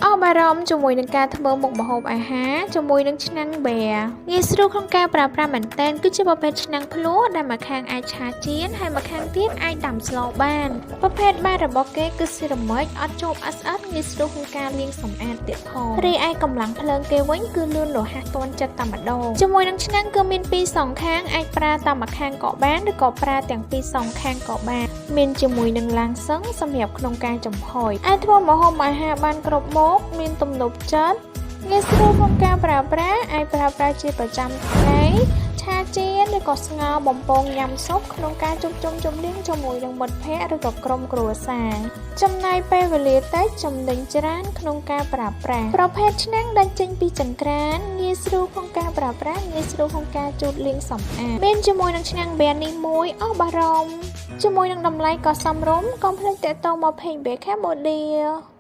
អស់បារម្ភជាមួយនឹងការធ្វើមុខម្ហូបអាហារជាមួយនឹងឆ្នាំងប៊ែងាយស្រួលក្នុងការប្រើប្រាស់មែនទែនគឺជាប្រភេទឆ្នាំងភ្លោះដែលម្ខាងអាចឆាចៀនហើយម្ខាងទៀតអាចដាំស្លបានប្រភេទបាតរបស់គេគឺសេរ៉ាមិចអត់ជាប់ស្អិតងាយស្រួលក្នុងការលាងសម្អាតទៀតផងរីឯកម្លាំងភ្លើងគេវិញគឺលឿនរហ័សទាន់ចិត្តតែម្ដងជាមួយនឹងឆ្នាំងគឺមានពីរសងខាងអាចប្រើតែម្ខាងក៏បានឬក៏ប្រើទាំងពីរសងខាងក៏បានមានជាមួយនឹងឡាំងសឹងសម្រាប់ក្នុងការចំហុយអាចធ្វើម្ហូបអាហារបានគ្រប់មុខមានទំនុកចិត្តងាយស្រួលក្នុងការប្រើប្រាស់អាចប្រើប្រាស់ជាប្រចាំថ្ងៃឆាចៀនឬក៏ស្ងោរបំពងញ៉ាំស៊ុបក្នុងការជួបជុំជំនាញជាមួយនឹងមិត្តភ័ក្តិឬក៏ក្រុមគ្រួសារចំណាយពេលវេលាតិចចំណេញច្រើនក្នុងការប្រើប្រាស់ប្រភេទឆ្នាំងដែលចេញពីចង្ក្រានងាយស្រួលក្នុងការប្រើប្រាស់ងាយស្រួលក្នុងការជូតលាងសម្អាតមានជាមួយនឹងឆ្នាំងប៊ែនេះមួយអស់បារម្ភជាមួយនឹងតម្លៃក៏សមរម្យកុំភ្លេចទាក់ទងមក Page Cambodia